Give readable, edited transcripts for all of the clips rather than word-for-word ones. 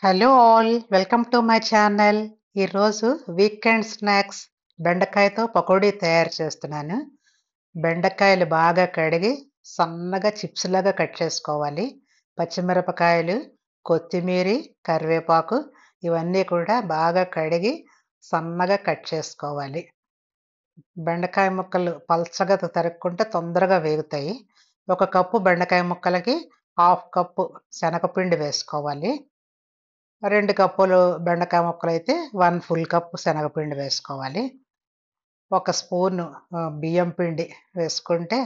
Hello all welcome to my channel. ఈరోజు weekend snacks బెండకాయతో pakodi తయారు చేస్తున్నాను. బెండకాయలు బాగా కడిగి సన్నగా చిప్స్ లాగా కట్ చేసుకోవాలి. పచ్చిమిరపకాయలు, కొత్తిమీరి, కరివేపాకు ఇవన్నీ కూడా బాగా కడిగి సన్నగా కట్ చేసుకోవాలి. బెండకాయ ముక్కలు పల్చగా తరుక్కుంటే తొందరగా వేగుతాయి. ఒక కప్పు బెండకాయ ముక్కలకి హాఫ్ కప్పు శనగపిండి వేసుకోవాలి. 2 కప్పులు బెండకాయ ముక్కలైతే 1 ఫుల్ కప్ శనగపిండి వేసుకోవాలి. ఒక స్పూను బియ్యం పిండి వేసుకుంటే,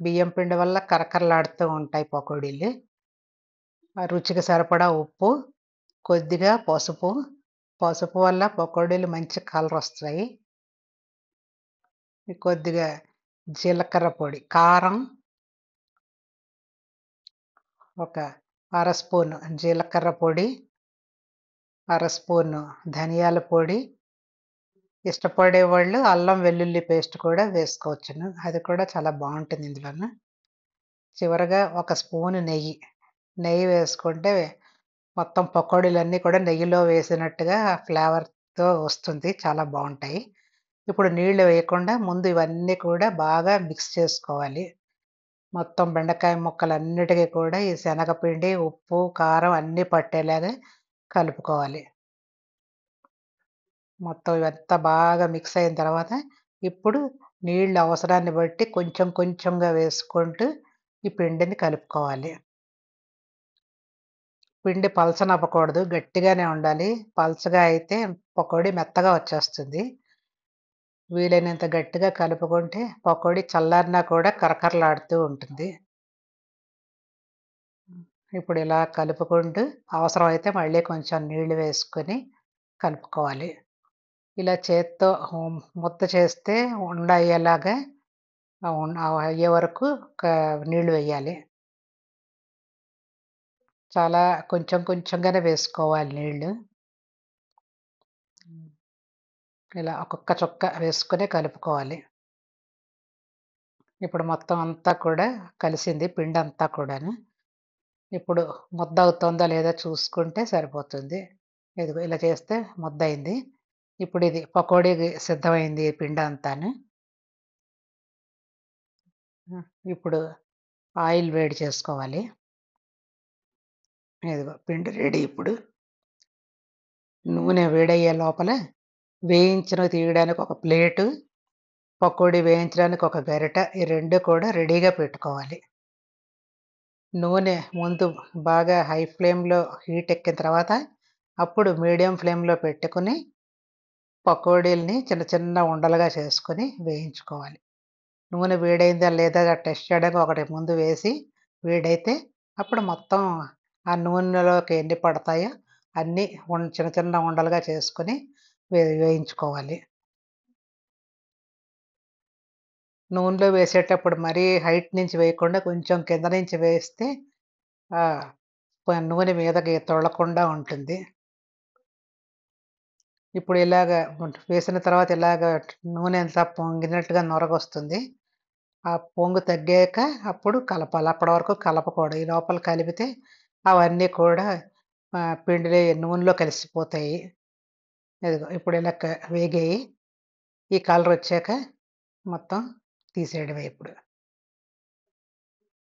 బియ్యం పిండి వల్ల కరకరలాడుతూ ఉంటాయి పకోడీలు. రుచికి సరిపడా ఉప్పు, కొద్దిగా పసుపు. పసుపు వల్ల పకోడీలు మంచి కలరొస్తాయి. కొద్దిగా జీలకర్ర పొడి, కారం ఒక అర స్పూను జీలకర్ర పొడి, అర స్పూను ధనియాల పొడి. ఇష్టపడేవాళ్ళు అల్లం వెల్లుల్లి పేస్ట్ కూడా వేసుకోవచ్చును. అది కూడా చాలా బావుంటుంది ఇందులోను. చివరగా ఒక స్పూను నెయ్యి. నెయ్యి వేసుకుంటే మొత్తం పకోడీలన్నీ కూడా నెయ్యిలో వేసినట్టుగా ఫ్లేవర్‌తో వస్తుంది. చాలా బావుంటాయి. ఇప్పుడు నీళ్లు వేయకుండా ముందు ఇవన్నీ కూడా బాగా మిక్స్ చేసుకోవాలి. మొత్తం బెండకాయ ముక్కలన్నిటికి కూడా ఈ శనగపిండి, ఉప్పు, కారం అన్నీ పట్టేలాగా కలుపుకోవాలి. మొత్తం ఇవంతా బాగా మిక్స్ అయిన తర్వాత, ఇప్పుడు నీళ్ళు అవసరాన్ని బట్టి కొంచెం కొంచెంగా వేసుకుంటూ ఈ పిండిని కలుపుకోవాలి. పిండి పలచనవ్వకూడదు. గట్టిగానే ఉండాలి. పలచగా అయితే పకోడీ మెత్తగా వచ్చేస్తుంది. వీలైనంత గట్టిగా కలుపుకుంటే పకోడీ చల్లారినా కూడా కరకరలాడుతూ ఉంటుంది. ఇప్పుడు ఇలా కలుపుకుంటూ అవసరమైతే మళ్ళీ కొంచెం నీళ్లు వేసుకొని కలుపుకోవాలి. ఇలా చేత్తో ముద్ద చేస్తే ఉండ అయ్యేలాగా అయ్యే వరకు నీళ్లు వేయాలి. చాలా కొంచెం కొంచెంగానే వేసుకోవాలి నీళ్లు. ఇలా ఒక్కొక్క చుక్క వేసుకొని కలుపుకోవాలి. ఇప్పుడు మొత్తం అంతా కూడా కలిసింది పిండంతా కూడాను. ఇప్పుడు ముద్ద అవుతుందా లేదా చూసుకుంటే సరిపోతుంది. ఇదిగో ఇలా చేస్తే ముద్దయింది. ఇప్పుడు ఇది పకోడీకి సిద్ధమైంది ఈ పిండంతాను. ఇప్పుడు ఆయిల్ వేడి చేసుకోవాలి. ఇదిగో పిండి రెడీ ఇప్పుడు. నూనె వేడయ్యే లోపల వేయించినవి తీయడానికి ఒక ప్లేటు, పకోడీ వేయించడానికి ఒక గరిట ఈ 2 కూడా రెడీగా పెట్టుకోవాలి. నూనె ముందు బాగా హై ఫ్లేమ్‌లో హీట్ ఎక్కిన తర్వాత, అప్పుడు మీడియం ఫ్లేమ్‌లో పెట్టుకొని, పకోడీలని చిన్న చిన్న ఉండలుగా చేసుకొని వేయించుకోవాలి. నూనె వేడైందా లేదా టెస్ట్ చేయడానికి ఒకటి ముందు వేసి, వేడైతే అప్పుడు మొత్తం ఆ నూనెలోకి ఎన్ని పడతాయో అన్నీ చిన్న చిన్న ఉండలుగా చేసుకొని వేయించుకోవాలి. నూనెలో వేసేటప్పుడు మరీ హైట్ నుంచి వేయకుండా కొంచెం కింద నుంచి వేస్తే ఆహ్, నూనె మీదకి తొలకుండా ఉంటుంది. ఇప్పుడు ఇలాగ వేసిన తర్వాత ఇలాగ నూనె అంతా పొంగినట్టుగా నొరగొస్తుంది. ఆ పొంగు తగ్గాక అప్పుడు కలపాలి. అప్పటి వరకు కలపకూడదు. ఈ లోపల కలిపితే అవన్నీ కూడా పిండిలో నూనెలో కలిసిపోతాయి. ఇదిగో ఇప్పుడు ఇలా వేగాయి. ఈ కలరొచ్చాక మొత్తం తీసేయడమే ఇప్పుడు.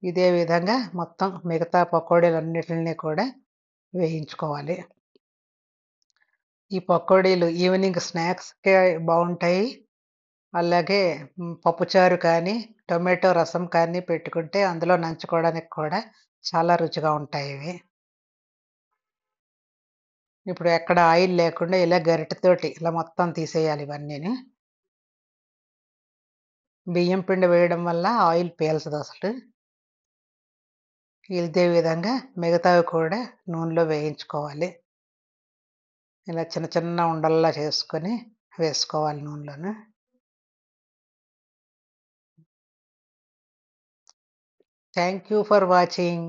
ఇదే విధంగా మొత్తం మిగతా పకోడీలన్నిటిని కూడా వేయించుకోవాలి. ఈ పకోడీలు ఈవినింగ్ స్నాక్స్‌కే బావుంటాయి. అలాగే పప్పుచారు కానీ, టొమాటో రసం కానీ పెట్టుకుంటే అందులో నంచుకోవడానికి కూడా చాలా రుచిగా ఉంటాయివి. ఇప్పుడు ఎక్కడ ఆయిల్ లేకుండా ఇలా గరిటెతోటి ఇలా మొత్తం తీసేయాలి ఇవన్నీని. బియ్యం పిండి వేయడం వల్ల ఆయిల్ పీల్చదసలు. ఇదే విధంగా మిగతావి కూడా నూనెలో వేయించుకోవాలి. ఇలా చిన్న చిన్న ఉండల్లా చేసుకొని వేసుకోవాలి నూనెలోను. Thank you for watching.